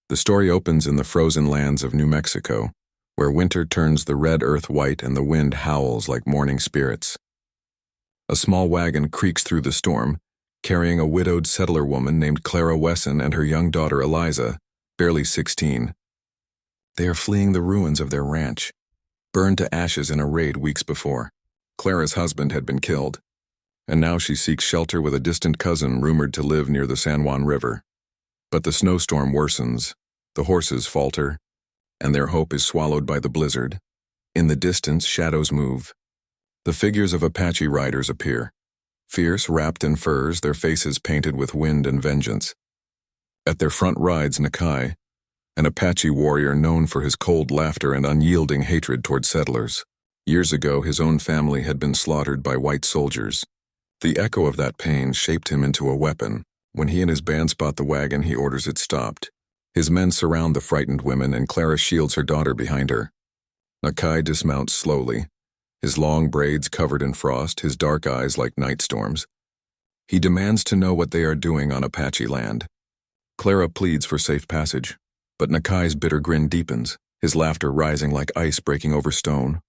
The story opens in the frozen lands of New Mexico, where winter turns the red earth white and the wind howls like mourning spirits. A small wagon creaks through the storm, carrying a widowed settler woman named Clara Wesson and her young daughter Eliza, barely 16. They are fleeing the ruins of their ranch, burned to ashes in a raid weeks before. Clara's husband had been killed, and now she seeks shelter with a distant cousin rumored to live near the San Juan River. But the snowstorm worsens, the horses falter, and their hope is swallowed by the blizzard. In the distance, shadows move. The figures of Apache riders appear, fierce, wrapped in furs, their faces painted with wind and vengeance. At their front rides Nakai, an Apache warrior known for his cold laughter and unyielding hatred toward settlers. Years ago, his own family had been slaughtered by white soldiers. The echo of that pain shaped him into a weapon. When he and his band spot the wagon, he orders it stopped. His men surround the frightened women, and Clara shields her daughter behind her. Nakai dismounts slowly, his long braids covered in frost, his dark eyes like night storms. He demands to know what they are doing on Apache land. Clara pleads for safe passage, but Nakai's bitter grin deepens, his laughter rising like ice breaking over stone.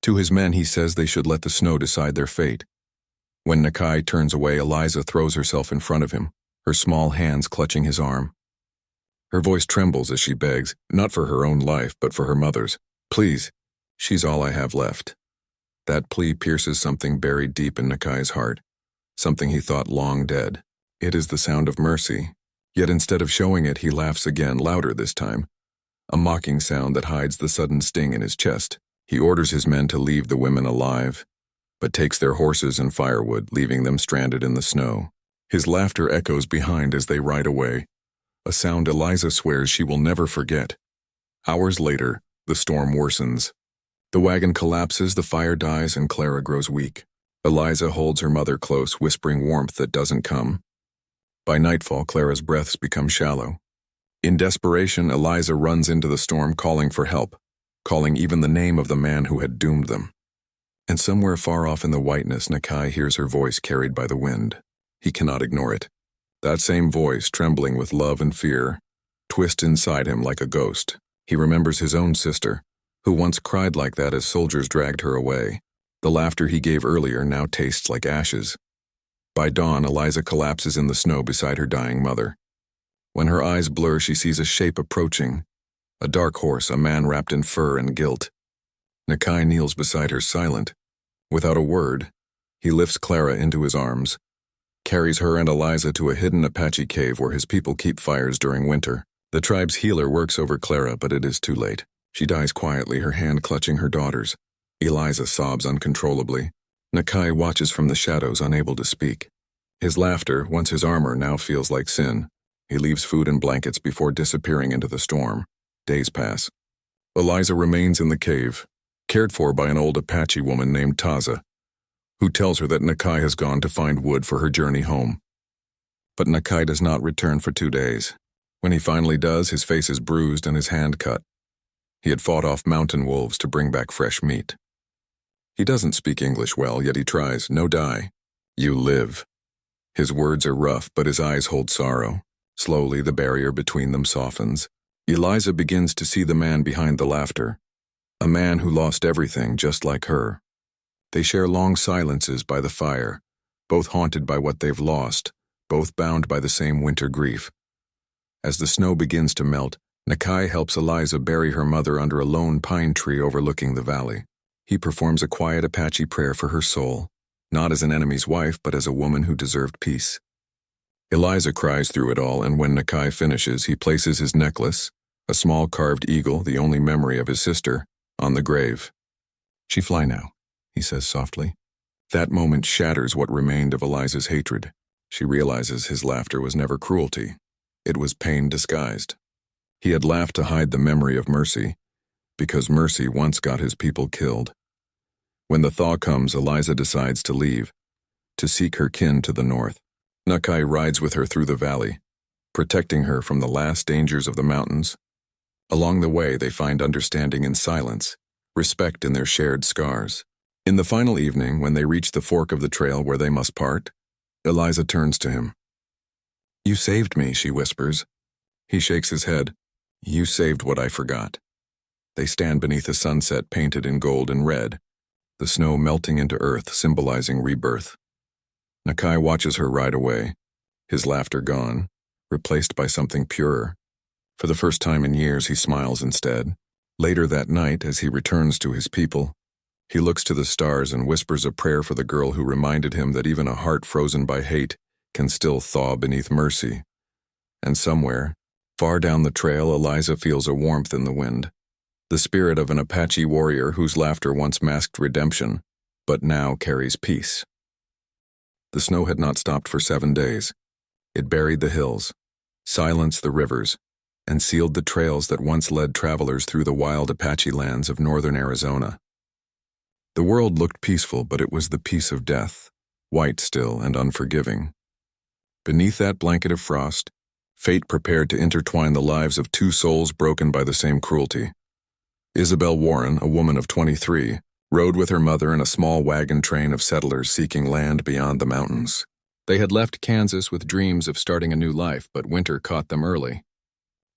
To his men he says they should let the snow decide their fate. When Nakai turns away, Eliza throws herself in front of him, her small hands clutching his arm. Her voice trembles as she begs, not for her own life, but for her mother's. Please, she's all I have left. That plea pierces something buried deep in Nakai's heart, something he thought long dead. It is the sound of mercy, yet instead of showing it, he laughs again, louder this time, a mocking sound that hides the sudden sting in his chest. He orders his men to leave the women alive, but takes their horses and firewood, leaving them stranded in the snow. His laughter echoes behind as they ride away, a sound Eliza swears she will never forget. Hours later, the storm worsens. The wagon collapses, the fire dies, and Clara grows weak. Eliza holds her mother close, whispering warmth that doesn't come. By nightfall, Clara's breaths become shallow. In desperation, Eliza runs into the storm, calling for help, calling even the name of the man who had doomed them. And somewhere far off in the whiteness, Nakai hears her voice carried by the wind. He cannot ignore it. That same voice, trembling with love and fear, twists inside him like a ghost. He remembers his own sister, who once cried like that as soldiers dragged her away. The laughter he gave earlier now tastes like ashes. By dawn, Eliza collapses in the snow beside her dying mother. When her eyes blur, she sees a shape approaching. A dark horse, a man wrapped in fur and guilt. Nakai kneels beside her, silent. Without a word, he lifts Clara into his arms, carries her and Eliza to a hidden Apache cave where his people keep fires during winter. The tribe's healer works over Clara, but it is too late. She dies quietly, her hand clutching her daughter's. Eliza sobs uncontrollably. Nakai watches from the shadows, unable to speak. His laughter, once his armor, now feels like sin. He leaves food and blankets before disappearing into the storm. Days pass. Eliza remains in the cave, cared for by an old Apache woman named Taza, who tells her that Nakai has gone to find wood for her journey home. But Nakai does not return for 2 days. When he finally does, his face is bruised and his hand cut. He had fought off mountain wolves to bring back fresh meat. He doesn't speak English well, yet he tries. No die. You live. His words are rough, but his eyes hold sorrow. Slowly, the barrier between them softens. Eliza begins to see the man behind the laughter. A man who lost everything, just like her. They share long silences by the fire, both haunted by what they've lost, both bound by the same winter grief. As the snow begins to melt, Nakai helps Eliza bury her mother under a lone pine tree overlooking the valley. He performs a quiet Apache prayer for her soul, not as an enemy's wife, but as a woman who deserved peace. Eliza cries through it all, and when Nakai finishes, he places his necklace, a small carved eagle, the only memory of his sister, on the grave. She fly now, he says softly. That moment shatters what remained of Eliza's hatred. She realizes his laughter was never cruelty. It was pain disguised. He had laughed to hide the memory of mercy, because mercy once got his people killed. When the thaw comes, Eliza decides to leave, to seek her kin to the north. Nakai rides with her through the valley, protecting her from the last dangers of the mountains. Along the way, they find understanding in silence, respect in their shared scars. In the final evening, when they reach the fork of the trail where they must part, Eliza turns to him. You saved me, she whispers. He shakes his head. You saved what I forgot. They stand beneath a sunset painted in gold and red, the snow melting into earth, symbolizing rebirth. Nakai watches her ride away, his laughter gone, replaced by something purer. For the first time in years, he smiles instead. Later that night, as he returns to his people, he looks to the stars and whispers a prayer for the girl who reminded him that even a heart frozen by hate can still thaw beneath mercy. And somewhere, far down the trail, Eliza feels a warmth in the wind, the spirit of an Apache warrior whose laughter once masked redemption, but now carries peace. The snow had not stopped for 7 days. It buried the hills, silenced the rivers, and sealed the trails that once led travelers through the wild Apache lands of northern Arizona. The world looked peaceful, but it was the peace of death, white still and unforgiving. Beneath that blanket of frost, fate prepared to intertwine the lives of 2 souls broken by the same cruelty. Isabel Warren, a woman of 23, rode with her mother in a small wagon train of settlers seeking land beyond the mountains. They had left Kansas with dreams of starting a new life, but winter caught them early.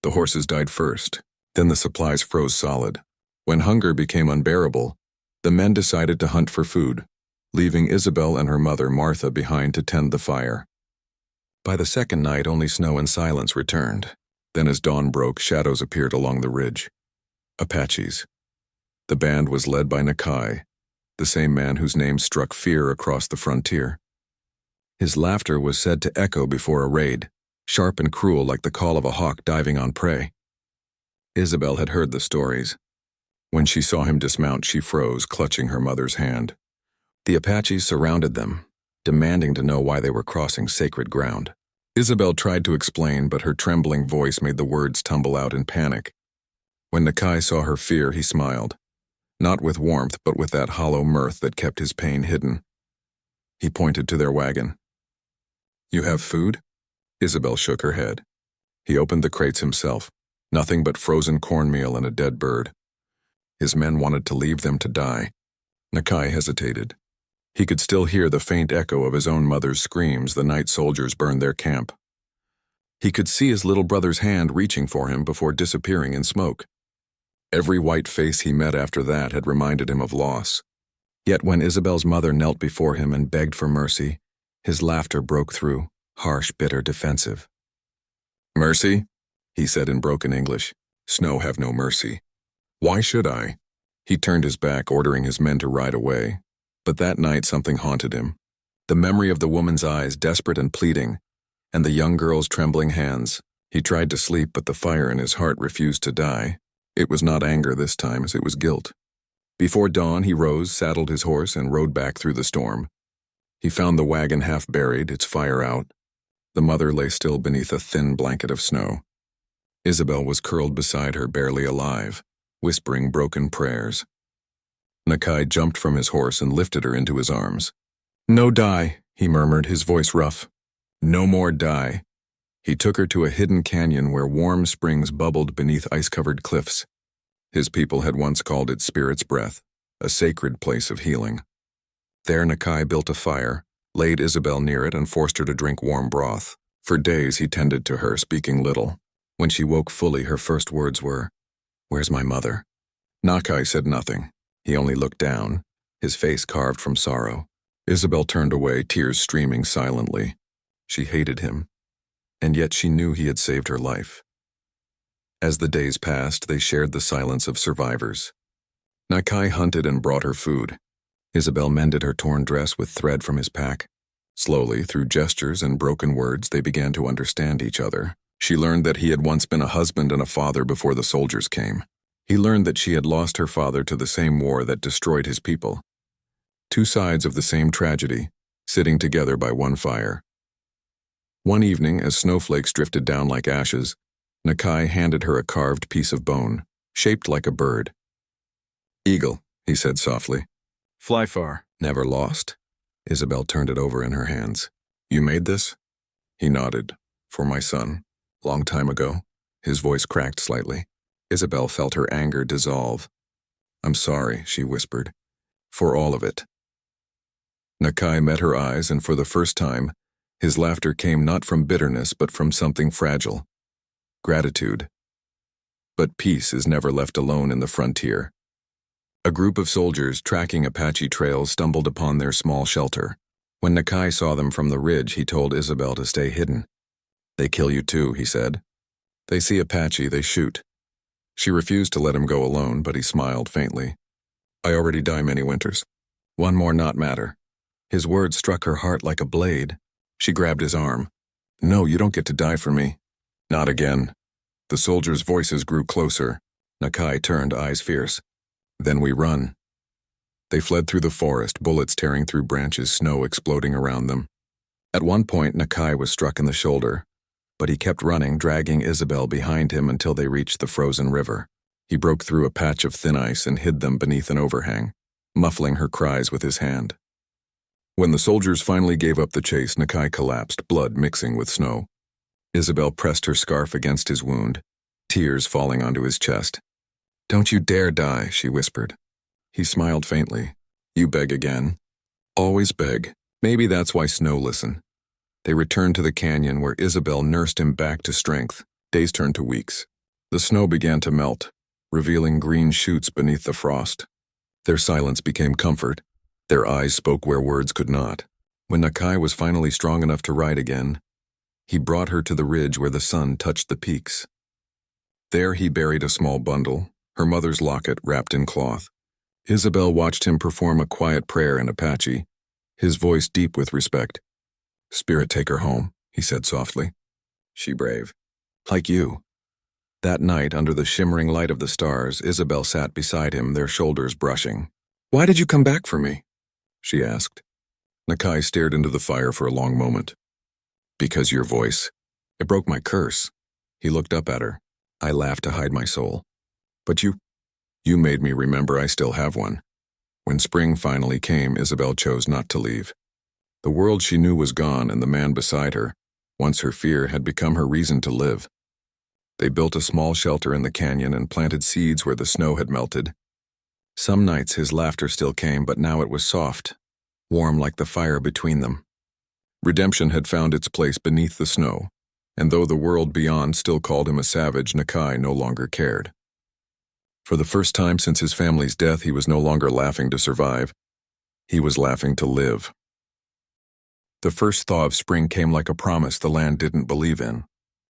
The horses died first, then the supplies froze solid. When hunger became unbearable, the men decided to hunt for food, leaving Isabel and her mother Martha behind to tend the fire. By the second night, only snow and silence returned. Then as dawn broke, shadows appeared along the ridge. Apaches. The band was led by Nakai, the same man whose name struck fear across the frontier. His laughter was said to echo before a raid, sharp and cruel like the call of a hawk diving on prey. Isabel had heard the stories. When she saw him dismount, she froze, clutching her mother's hand. The Apaches surrounded them, demanding to know why they were crossing sacred ground. Isabel tried to explain, but her trembling voice made the words tumble out in panic. When Nakai saw her fear, he smiled, not with warmth, but with that hollow mirth that kept his pain hidden. He pointed to their wagon. "You have food?" Isabel shook her head. He opened the crates himself, nothing but frozen cornmeal and a dead bird. His men wanted to leave them to die. Nakai hesitated. He could still hear the faint echo of his own mother's screams the night soldiers burned their camp. He could see his little brother's hand reaching for him before disappearing in smoke. Every white face he met after that had reminded him of loss. Yet when Isabel's mother knelt before him and begged for mercy, his laughter broke through, harsh, bitter, defensive. "Mercy?" he said in broken English. "Snow have no mercy. Why should I?" He turned his back, ordering his men to ride away. But that night something haunted him. The memory of the woman's eyes, desperate and pleading, and the young girl's trembling hands. He tried to sleep, but the fire in his heart refused to die. It was not anger this time, as it was guilt. Before dawn, he rose, saddled his horse, and rode back through the storm. He found the wagon half buried, its fire out. The mother lay still beneath a thin blanket of snow. Isabel was curled beside her, barely alive, whispering broken prayers. Nakai jumped from his horse and lifted her into his arms. "No die," he murmured, his voice rough. "No more die." He took her to a hidden canyon where warm springs bubbled beneath ice-covered cliffs. His people had once called it Spirit's Breath, a sacred place of healing. There Nakai built a fire, laid Isabel near it, and forced her to drink warm broth. For days he tended to her, speaking little. When she woke fully, her first words were, "Where's my mother?" Nakai said nothing. He only looked down, his face carved from sorrow. Isabel turned away, tears streaming silently. She hated him, and yet she knew he had saved her life. As the days passed, they shared the silence of survivors. Nakai hunted and brought her food. Isabel mended her torn dress with thread from his pack. Slowly, through gestures and broken words, they began to understand each other. She learned that he had once been a husband and a father before the soldiers came. He learned that she had lost her father to the same war that destroyed his people. Two sides of the same tragedy, sitting together by one fire. One evening, as snowflakes drifted down like ashes, Nakai handed her a carved piece of bone, shaped like a bird. "Eagle," he said softly. "Fly far." "Never lost?" Isabel turned it over in her hands. "You made this?" He nodded. "For my son. Long time ago." His voice cracked slightly. Isabel felt her anger dissolve. "I'm sorry," she whispered. "For all of it." Nakai met her eyes, and for the first time, his laughter came not from bitterness but from something fragile. Gratitude. But peace is never left alone in the frontier. A group of soldiers tracking Apache trails stumbled upon their small shelter. When Nakai saw them from the ridge, he told Isabel to stay hidden. "They kill you too," he said. "They see Apache, they shoot." She refused to let him go alone, but he smiled faintly. "I already die many winters. One more not matter." His words struck her heart like a blade. She grabbed his arm. "No, you don't get to die for me." "Not again." The soldiers' voices grew closer. Nakai turned, eyes fierce. "Then we run." They fled through the forest, bullets tearing through branches, snow exploding around them. At one point, Nakai was struck in the shoulder, but he kept running, dragging Isabel behind him until they reached the frozen river. He broke through a patch of thin ice and hid them beneath an overhang, muffling her cries with his hand. When the soldiers finally gave up the chase, Nakai collapsed, blood mixing with snow. Isabel pressed her scarf against his wound, tears falling onto his chest. "Don't you dare die," she whispered. He smiled faintly. "You beg again?" "Always beg. Maybe that's why Snow listened." They returned to the canyon where Isabel nursed him back to strength. Days turned to weeks. The snow began to melt, revealing green shoots beneath the frost. Their silence became comfort. Their eyes spoke where words could not. When Nakai was finally strong enough to ride again, he brought her to the ridge where the sun touched the peaks. There he buried a small bundle, her mother's locket wrapped in cloth. Isabel watched him perform a quiet prayer in Apache, his voice deep with respect. "Spirit, take her home," he said softly. "She brave. Like you." That night, under the shimmering light of the stars, Isabel sat beside him, their shoulders brushing. "Why did you come back for me?" she asked. Nakai stared into the fire for a long moment. "Because your voice. It broke my curse." He looked up at her. "I laughed to hide my soul. But you made me remember I still have one." When spring finally came, Isabel chose not to leave. The world she knew was gone, and the man beside her, once her fear, had become her reason to live. They built a small shelter in the canyon and planted seeds where the snow had melted. Some nights his laughter still came, but now it was soft, warm like the fire between them. Redemption had found its place beneath the snow, and though the world beyond still called him a savage, Nakai no longer cared. For the first time since his family's death, he was no longer laughing to survive. He was laughing to live. The first thaw of spring came like a promise the land didn't believe in.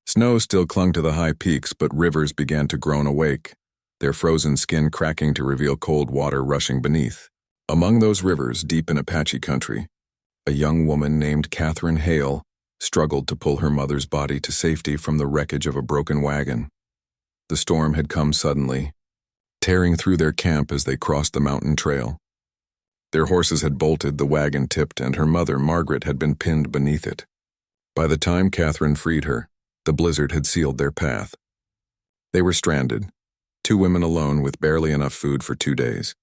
Snow still clung to the high peaks, but rivers began to groan awake, their frozen skin cracking to reveal cold water rushing beneath. Among those rivers, deep in Apache country, a young woman named Catherine Hale struggled to pull her mother's body to safety from the wreckage of a broken wagon. The storm had come suddenly, tearing through their camp as they crossed the mountain trail. Their horses had bolted, the wagon tipped, and her mother, Margaret, had been pinned beneath it. By the time Catherine freed her, the blizzard had sealed their path. They were stranded, 2 women alone with barely enough food for 2 days.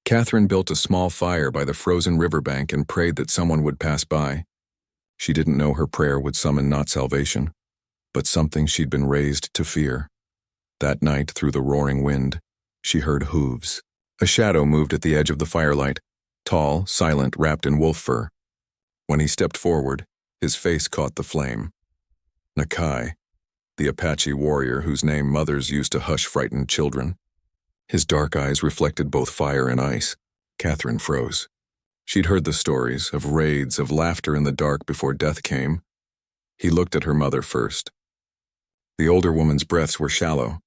Catherine built a small fire by the frozen riverbank and prayed that someone would pass by. She didn't know her prayer would summon not salvation, but something she'd been raised to fear. That night, through the roaring wind, she heard hooves. A shadow moved at the edge of the firelight, tall, silent, wrapped in wolf fur. When he stepped forward, his face caught the flame. Nakai, the Apache warrior whose name mothers used to hush frightened children. His dark eyes reflected both fire and ice. Catherine froze. She'd heard the stories of raids, of laughter in the dark before death came. He looked at her mother first. The older woman's breaths were shallow,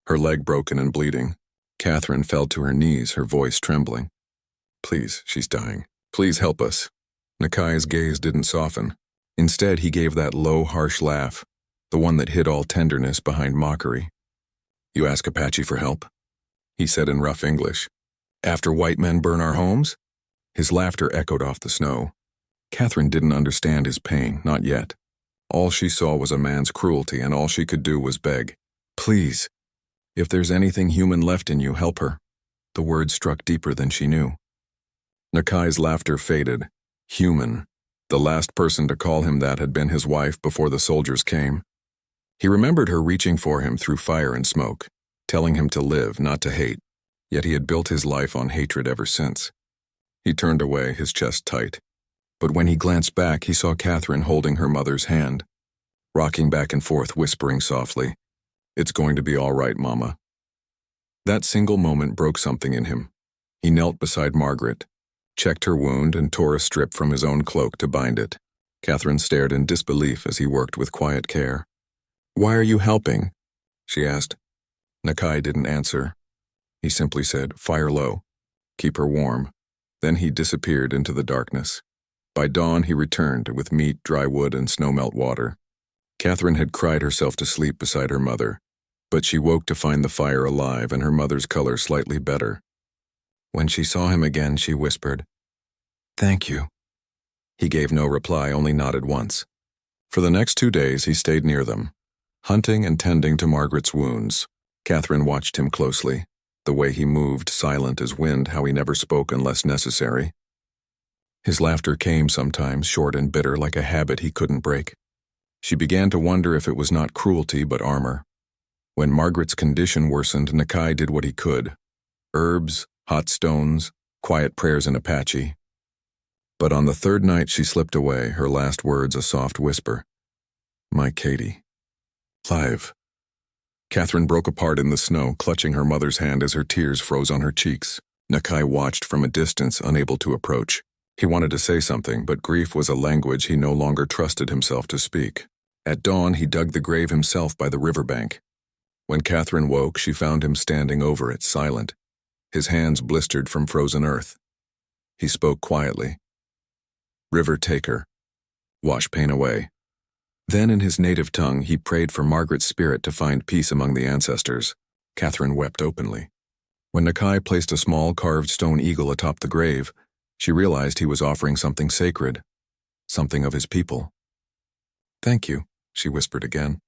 her leg broken and bleeding. Catherine fell to her knees, her voice trembling. "Please, she's dying. Please help us." Nakai's gaze didn't soften. Instead, he gave that low, harsh laugh, the one that hid all tenderness behind mockery. "You ask Apache for help?" he said in rough English. "After white men burn our homes?" His laughter echoed off the snow. Catherine didn't understand his pain, not yet. All she saw was a man's cruelty, and all she could do was beg. "Please. If there's anything human left in you, help her." The words struck deeper than she knew. Nakai's laughter faded. Human. The last person to call him that had been his wife before the soldiers came. He remembered her reaching for him through fire and smoke, telling him to live, not to hate. Yet he had built his life on hatred ever since. He turned away, his chest tight. But when he glanced back, he saw Catherine holding her mother's hand, rocking back and forth, whispering softly, It's going to be all right, Mama. That single moment broke something in him. He knelt beside Margaret, checked her wound, and tore a strip from his own cloak to bind it. Catherine stared in disbelief as he worked with quiet care. "Why are you helping?" she asked. Nakai didn't answer. He simply said, "Fire low. Keep her warm." Then he disappeared into the darkness. By dawn he returned with meat, dry wood, and snowmelt water. Catherine had cried herself to sleep beside her mother, but she woke to find the fire alive and her mother's color slightly better. When she saw him again, she whispered, "Thank you." He gave no reply, only nodded once. For the next 2 days he stayed near them, hunting and tending to Margaret's wounds. Catherine watched him closely, the way he moved, silent as wind, how he never spoke unless necessary. His laughter came sometimes, short and bitter, like a habit he couldn't break. She began to wonder if it was not cruelty but armor. When Margaret's condition worsened, Nakai did what he could. Herbs, hot stones, quiet prayers in Apache. But on the third night she slipped away, her last words a soft whisper. "My Katie." "Live." Catherine broke apart in the snow, clutching her mother's hand as her tears froze on her cheeks. Nakai watched from a distance, unable to approach. He wanted to say something, but grief was a language he no longer trusted himself to speak. At dawn, he dug the grave himself by the riverbank. When Catherine woke, she found him standing over it, silent, his hands blistered from frozen earth. He spoke quietly. "River, take her. Wash pain away." Then in his native tongue, he prayed for Margaret's spirit to find peace among the ancestors. Catherine wept openly. When Nakai placed a small carved stone eagle atop the grave, she realized he was offering something sacred, something of his people. "Thank you," she whispered again.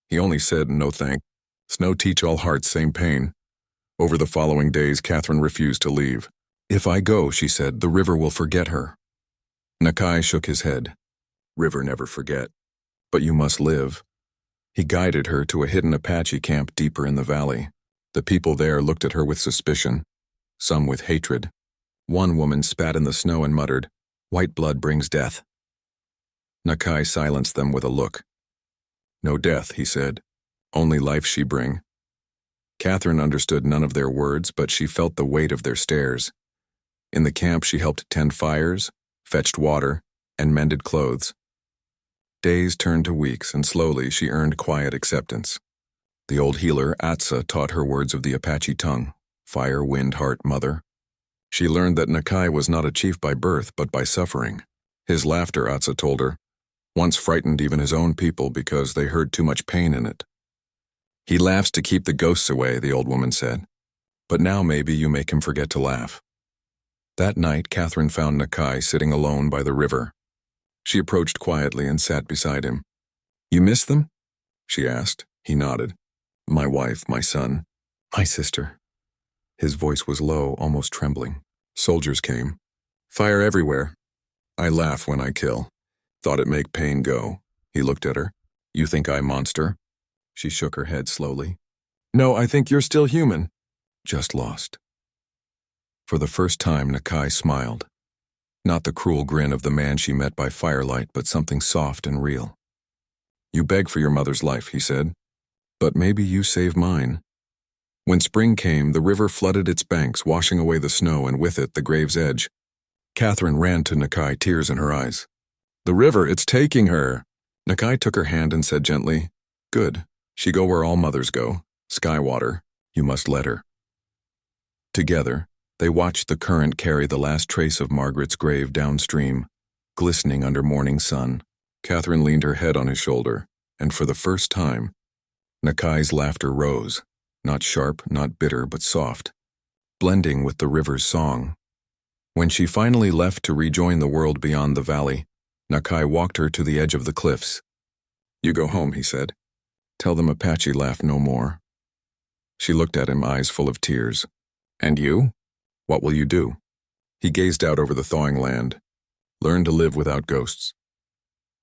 He only said, "No thank. Snow teach all hearts same pain." Over the following days, Catherine refused to leave. "If I go," she said, "the river will forget her." Nakai shook his head. "River never forget. But you must live." He guided her to a hidden Apache camp deeper in the valley. The people there looked at her with suspicion, some with hatred. One woman spat in the snow and muttered, "White blood brings death." Nakai silenced them with a look. "No death," he said. "Only life she bring." Catherine understood none of their words, but she felt the weight of their stares. In the camp she helped tend fires, fetched water, and mended clothes. Days turned to weeks, and slowly she earned quiet acceptance. The old healer, Atsa, taught her words of the Apache tongue: fire, wind, heart, mother. She learned that Nakai was not a chief by birth, but by suffering. His laughter, Atsa told her, once frightened even his own people because they heard too much pain in it. "He laughs to keep the ghosts away," the old woman said. "But now maybe you make him forget to laugh." That night, Catherine found Nakai sitting alone by the river. She approached quietly and sat beside him. "You miss them?" she asked. He nodded. "My wife, my son, my sister." His voice was low, almost trembling. "Soldiers came. Fire everywhere. I laugh when I kill. Thought it make pain go." He looked at her. "You think I monster?" She shook her head slowly. "No, I think you're still human. Just lost." For the first time, Nakai smiled. Not the cruel grin of the man she met by firelight, but something soft and real. "You beg for your mother's life," he said. "But maybe you save mine." When spring came, the river flooded its banks, washing away the snow and with it the grave's edge. Catherine ran to Nakai, tears in her eyes. "The river, it's taking her." Nakai took her hand and said gently, "Good. She go where all mothers go. Skywater. You must let her." Together, they watched the current carry the last trace of Margaret's grave downstream, glistening under morning sun. Catherine leaned her head on his shoulder, and for the first time, Nakai's laughter rose, not sharp, not bitter, but soft, blending with the river's song. When she finally left to rejoin the world beyond the valley, Nakai walked her to the edge of the cliffs. "You go home," he said. "Tell them Apache laugh no more." She looked at him, eyes full of tears. "And you? What will you do?" He gazed out over the thawing land. "Learn to live without ghosts."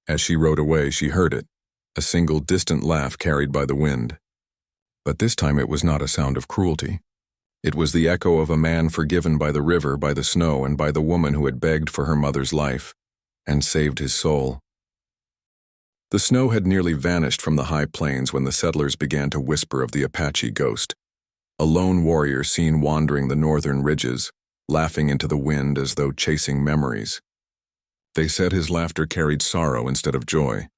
As she rode away, she heard it, a single distant laugh carried by the wind. But this time it was not a sound of cruelty. It was the echo of a man forgiven by the river, by the snow, and by the woman who had begged for her mother's life and saved his soul. The snow had nearly vanished from the high plains when the settlers began to whisper of the Apache ghost, a lone warrior seen wandering the northern ridges, laughing into the wind as though chasing memories. They said his laughter carried sorrow instead of joy,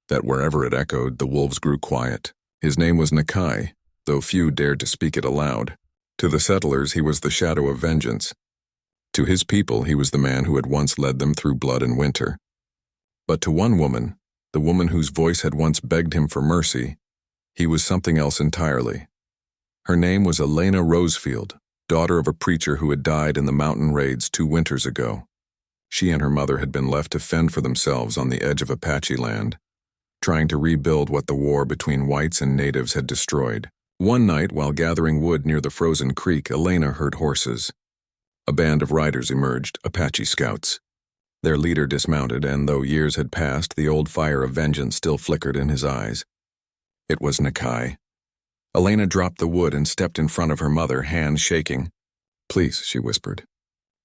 that wherever it echoed, the wolves grew quiet. His name was Nakai, though few dared to speak it aloud. To the settlers, he was the shadow of vengeance. To his people, he was the man who had once led them through blood and winter. But to one woman, the woman whose voice had once begged him for mercy, he was something else entirely. Her name was Elena Rosefield, daughter of a preacher who had died in the mountain raids 2 winters ago. She and her mother had been left to fend for themselves on the edge of Apache land, trying to rebuild what the war between whites and natives had destroyed. One night, while gathering wood near the frozen creek, Elena heard horses. A band of riders emerged, Apache scouts. Their leader dismounted, and though years had passed, the old fire of vengeance still flickered in his eyes. It was Nakai. Elena dropped the wood and stepped in front of her mother, hands shaking. "Please," she whispered.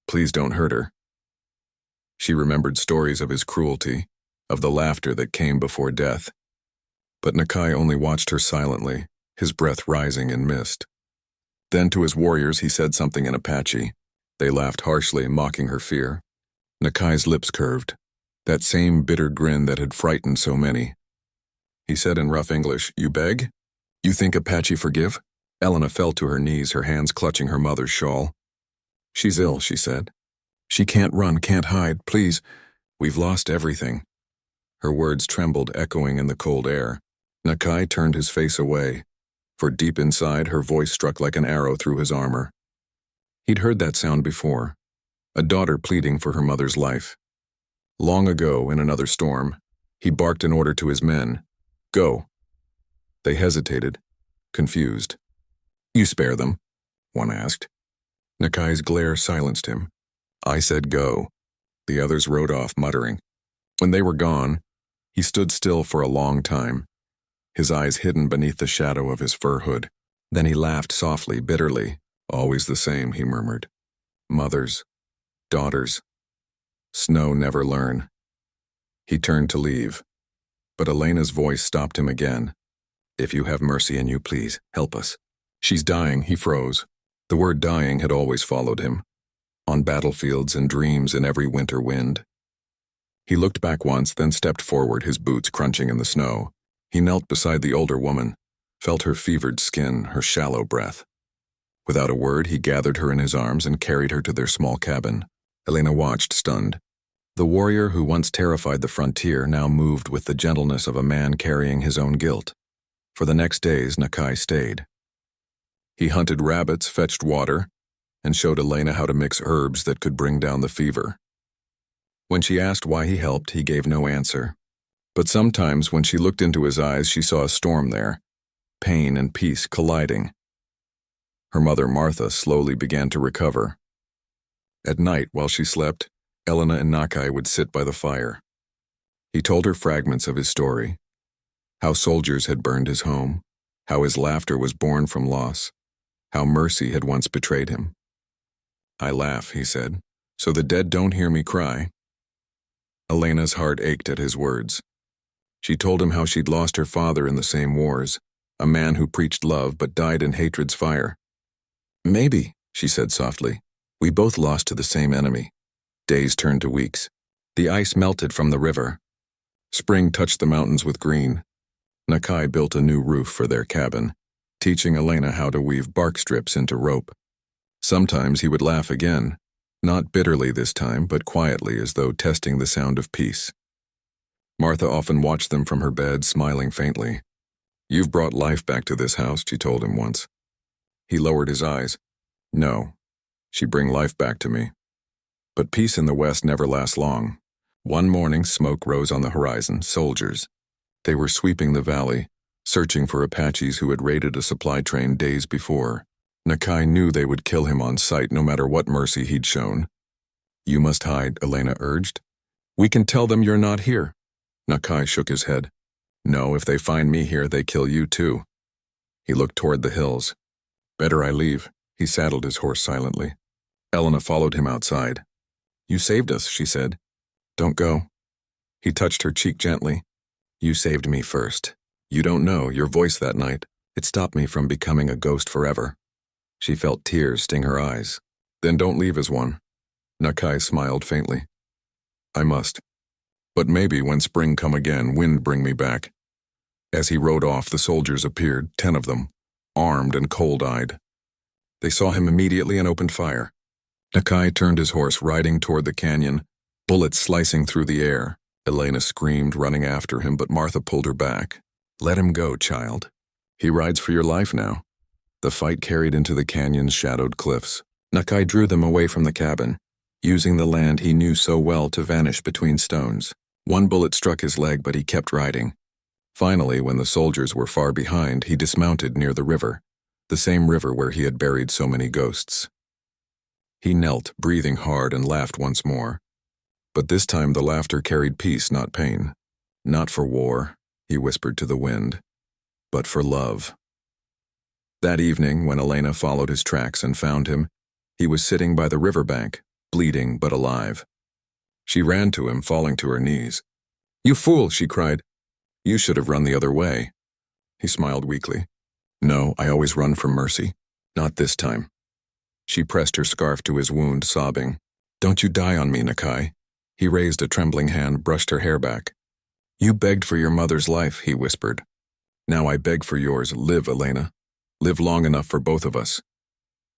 "Please don't hurt her." She remembered stories of his cruelty, of the laughter that came before death. But Nakai only watched her silently, his breath rising in mist. Then to his warriors he said something in Apache. They laughed harshly, mocking her fear. Nakai's lips curved, that same bitter grin that had frightened so many. He said in rough English, "You beg? You think Apache forgive?" Elena fell to her knees, her hands clutching her mother's shawl. "She's ill," she said. "She can't run, can't hide. Please, we've lost everything." Her words trembled, echoing in the cold air. Nakai turned his face away, for deep inside her voice struck like an arrow through his armor. He'd heard that sound before, a daughter pleading for her mother's life. Long ago, in another storm, he barked an order to his men, "Go." They hesitated, confused. "You spare them?" one asked. Nakai's glare silenced him. "I said go." The others rode off, muttering. When they were gone, he stood still for a long time, his eyes hidden beneath the shadow of his fur hood. Then he laughed softly, bitterly. "Always the same," he murmured. "Mothers, daughters. Snow never learn." He turned to leave, but Elena's voice stopped him again. "If you have mercy in you, please, help us." "She's dying," he froze. The word dying had always followed him, on battlefields and dreams in every winter wind. He looked back once, then stepped forward, his boots crunching in the snow. He knelt beside the older woman, felt her fevered skin, her shallow breath. Without a word, he gathered her in his arms and carried her to their small cabin. Elena watched, stunned. The warrior who once terrified the frontier now moved with the gentleness of a man carrying his own guilt. For the next days, Nakai stayed. He hunted rabbits, fetched water, and showed Elena how to mix herbs that could bring down the fever. When she asked why he helped, he gave no answer. But sometimes when she looked into his eyes, she saw a storm there, pain and peace colliding. Her mother, Martha, slowly began to recover. At night, while she slept, Elena and Nakai would sit by the fire. He told her fragments of his story, how soldiers had burned his home, how his laughter was born from loss, how mercy had once betrayed him. "I laugh," he said, "so the dead don't hear me cry." Elena's heart ached at his words. She told him how she'd lost her father in the same wars, a man who preached love but died in hatred's fire. "Maybe," she said softly, "we both lost to the same enemy." Days turned to weeks. The ice melted from the river. Spring touched the mountains with green. Nakai built a new roof for their cabin, teaching Elena how to weave bark strips into rope. Sometimes he would laugh again, not bitterly this time, but quietly, as though testing the sound of peace. Martha often watched them from her bed, smiling faintly. "You've brought life back to this house," she told him once. He lowered his eyes. "No, she bring life back to me." But peace in the West never lasts long. One morning, smoke rose on the horizon, soldiers. They were sweeping the valley, searching for Apaches who had raided a supply train days before. Nakai knew they would kill him on sight no matter what mercy he'd shown. "You must hide," Elena urged. "We can tell them you're not here." Nakai shook his head. "No, if they find me here, they kill you too." He looked toward the hills. "Better I leave." He saddled his horse silently. Elena followed him outside. "You saved us," she said. "Don't go." He touched her cheek gently. You saved me first. You don't know, your voice that night, it stopped me from becoming a ghost forever. She felt tears sting her eyes. Then don't leave as one. Nakai smiled faintly. I must. But maybe when spring come again, wind bring me back. As he rode off, the soldiers appeared, 10 of them, armed and cold-eyed. They saw him immediately and opened fire. Nakai turned his horse, riding toward the canyon, bullets slicing through the air. Elena screamed, running after him, but Martha pulled her back. Let him go, child. He rides for your life now. The fight carried into the canyon's shadowed cliffs. Nakai drew them away from the cabin, using the land he knew so well to vanish between stones. One bullet struck his leg, but he kept riding. Finally, when the soldiers were far behind, he dismounted near the river, the same river where he had buried so many ghosts. He knelt, breathing hard, and laughed once more. But this time the laughter carried peace, not pain. Not for war, he whispered to the wind, but for love. That evening, when Elena followed his tracks and found him, he was sitting by the riverbank, bleeding but alive. She ran to him, falling to her knees. You fool, she cried. You should have run the other way. He smiled weakly. No, I always run from mercy. Not this time. She pressed her scarf to his wound, sobbing. Don't you die on me, Nakai. He raised a trembling hand, brushed her hair back. You begged for your mother's life, he whispered. Now I beg for yours. Live, Elena. Live long enough for both of us.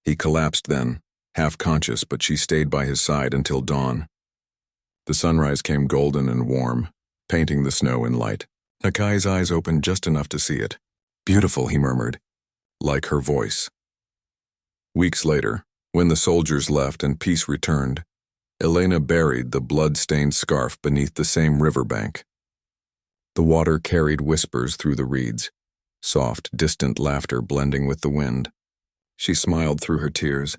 He collapsed then, half conscious, but she stayed by his side until dawn. The sunrise came golden and warm, painting the snow in light. Nakai's eyes opened just enough to see it. Beautiful, he murmured, like her voice. Weeks later, when the soldiers left and peace returned, Elena buried the blood-stained scarf beneath the same riverbank. The water carried whispers through the reeds, soft, distant laughter blending with the wind. She smiled through her tears.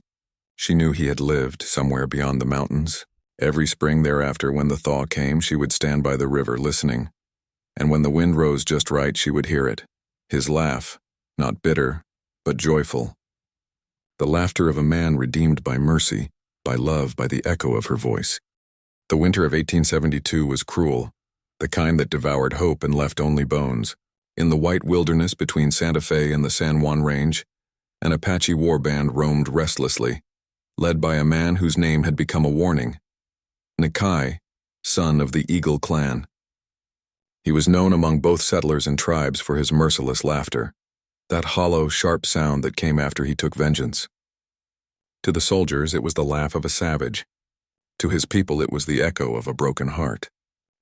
She knew he had lived somewhere beyond the mountains. Every spring thereafter, when the thaw came, she would stand by the river listening. And when the wind rose just right, she would hear it. His laugh, not bitter, but joyful. The laughter of a man redeemed by mercy, by love, by the echo of her voice. The winter of 1872 was cruel, the kind that devoured hope and left only bones. In the white wilderness between Santa Fe and the San Juan Range, an Apache war band roamed restlessly, led by a man whose name had become a warning. Nakai, son of the Eagle clan. He was known among both settlers and tribes for his merciless laughter, that hollow, sharp sound that came after he took vengeance. To the soldiers, it was the laugh of a savage. To his people, it was the echo of a broken heart.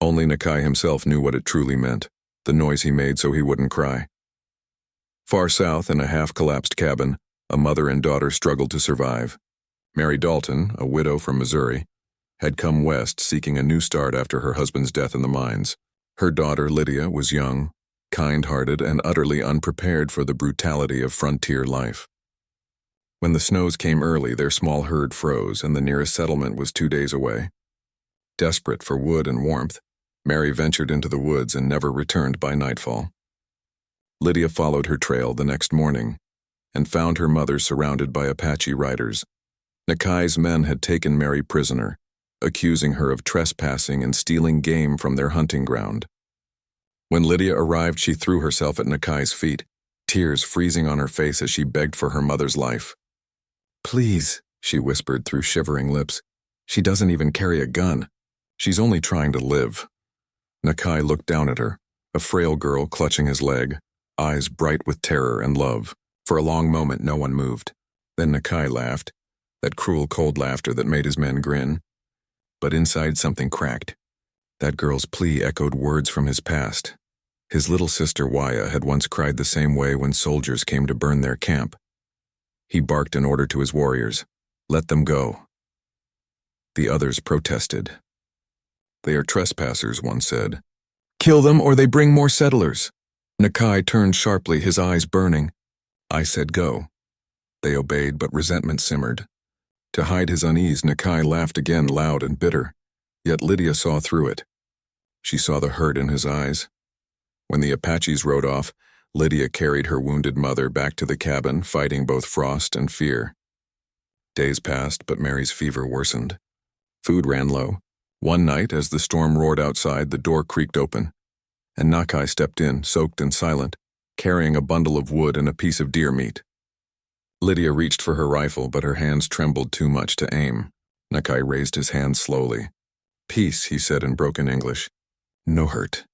Only Nakai himself knew what it truly meant, the noise he made so he wouldn't cry. Far south, in a half-collapsed cabin, a mother and daughter struggled to survive. Mary Dalton, a widow from Missouri, had come west seeking a new start after her husband's death in the mines. Her daughter, Lydia, was young, kind-hearted, and utterly unprepared for the brutality of frontier life. When the snows came early, their small herd froze, and the nearest settlement was 2 days away. Desperate for wood and warmth, Mary ventured into the woods and never returned by nightfall. Lydia followed her trail the next morning and found her mother surrounded by Apache riders. Nakai's men had taken Mary prisoner, accusing her of trespassing and stealing game from their hunting ground. When Lydia arrived, she threw herself at Nakai's feet, tears freezing on her face as she begged for her mother's life. Please, she whispered through shivering lips. She doesn't even carry a gun. She's only trying to live. Nakai looked down at her, a frail girl clutching his leg, eyes bright with terror and love. For a long moment, no one moved. Then Nakai laughed, that cruel, cold laughter that made his men grin. But inside something cracked. That girl's plea echoed words from his past. His little sister Waya had once cried the same way when soldiers came to burn their camp. He barked an order to his warriors. Let them go. The others protested. They are trespassers, one said. Kill them or they bring more settlers. Nakai turned sharply, his eyes burning. I said go. They obeyed, but resentment simmered. To hide his unease, Nakai laughed again, loud and bitter. Yet Lydia saw through it. She saw the hurt in his eyes. When the Apaches rode off, Lydia carried her wounded mother back to the cabin, fighting both frost and fear. Days passed, but Mary's fever worsened. Food ran low. One night, as the storm roared outside, the door creaked open. and Nakai stepped in, soaked and silent, carrying a bundle of wood and a piece of deer meat. Lydia reached for her rifle, but her hands trembled too much to aim. Nakai raised his hands slowly. "Peace," he said in broken English. "No hurt."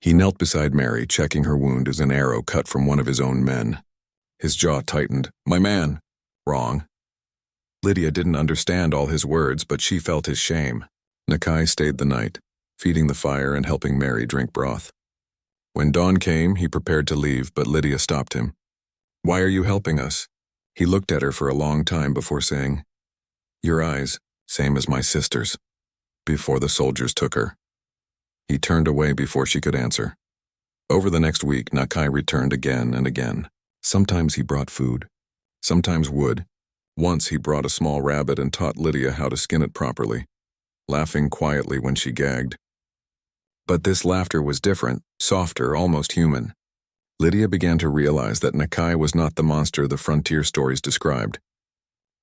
He knelt beside Mary, checking her wound as an arrow cut from one of his own men. His jaw tightened. "My man." "Wrong." Lydia didn't understand all his words, but she felt his shame. Nakai stayed the night, feeding the fire and helping Mary drink broth. When dawn came, he prepared to leave, but Lydia stopped him. "Why are you helping us?" He looked at her for a long time before saying, "Your eyes, same as my sister's, before the soldiers took her." He turned away before she could answer. Over the next week, Nakai returned again and again. Sometimes he brought food, sometimes wood. Once he brought a small rabbit and taught Lydia how to skin it properly, laughing quietly when she gagged. But this laughter was different, softer, almost human. Lydia began to realize that Nakai was not the monster the frontier stories described.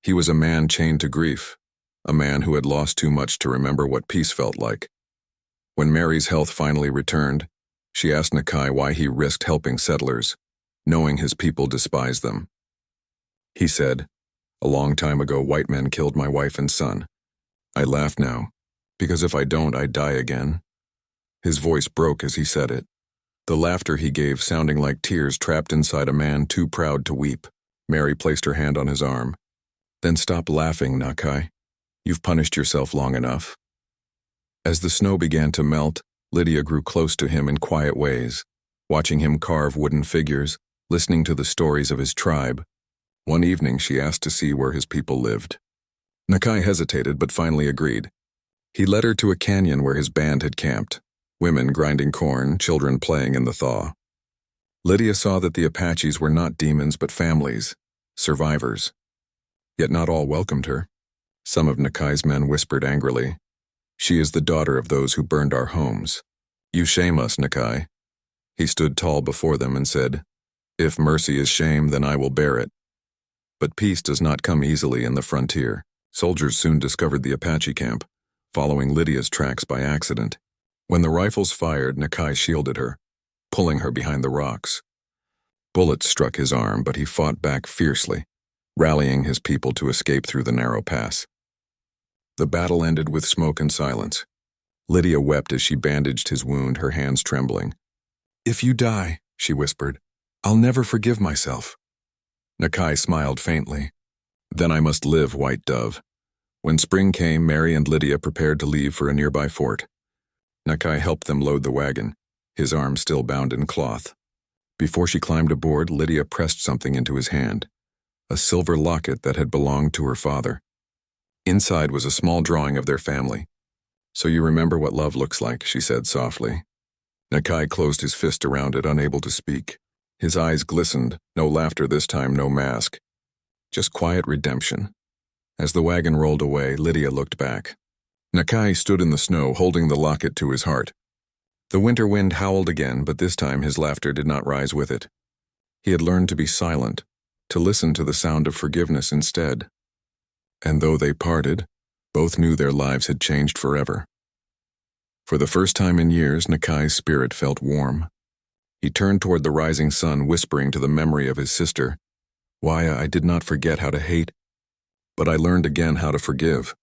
He was a man chained to grief, a man who had lost too much to remember what peace felt like. When Mary's health finally returned, she asked Nakai why he risked helping settlers, knowing his people despised them. He said, "A long time ago, white men killed my wife and son. I laugh now, because if I don't, I die again." His voice broke as he said it, the laughter he gave sounding like tears trapped inside a man too proud to weep. Mary placed her hand on his arm. "Then stop laughing, Nakai. You've punished yourself long enough." As the snow began to melt, Lydia grew close to him in quiet ways, watching him carve wooden figures, listening to the stories of his tribe. One evening she asked to see where his people lived. Nakai hesitated but finally agreed. He led her to a canyon where his band had camped, women grinding corn, children playing in the thaw. Lydia saw that the Apaches were not demons but families, survivors. Yet not all welcomed her. Some of Nakai's men whispered angrily, "She is the daughter of those who burned our homes. You shame us, Nakai." He stood tall before them and said, "If mercy is shame, then I will bear it." But peace does not come easily in the frontier. Soldiers soon discovered the Apache camp, following Lydia's tracks by accident. When the rifles fired, Nakai shielded her, pulling her behind the rocks. Bullets struck his arm, but he fought back fiercely, rallying his people to escape through the narrow pass. The battle ended with smoke and silence. Lydia wept as she bandaged his wound, her hands trembling. "If you die," she whispered, "I'll never forgive myself." Nakai smiled faintly. "Then I must live, white dove." When spring came, Mary and Lydia prepared to leave for a nearby fort. Nakai helped them load the wagon, his arm still bound in cloth. Before she climbed aboard, Lydia pressed something into his hand, a silver locket that had belonged to her father. Inside was a small drawing of their family. "So you remember what love looks like," she said softly. Nakai closed his fist around it, unable to speak. His eyes glistened, no laughter this time, no mask. Just quiet redemption. As the wagon rolled away, Lydia looked back. Nakai stood in the snow, holding the locket to his heart. The winter wind howled again, but this time his laughter did not rise with it. He had learned to be silent, to listen to the sound of forgiveness instead. And though they parted, both knew their lives had changed forever. For the first time in years, Nakai's spirit felt warm. He turned toward the rising sun, whispering to the memory of his sister, "Why, I did not forget how to hate, but I learned again how to forgive."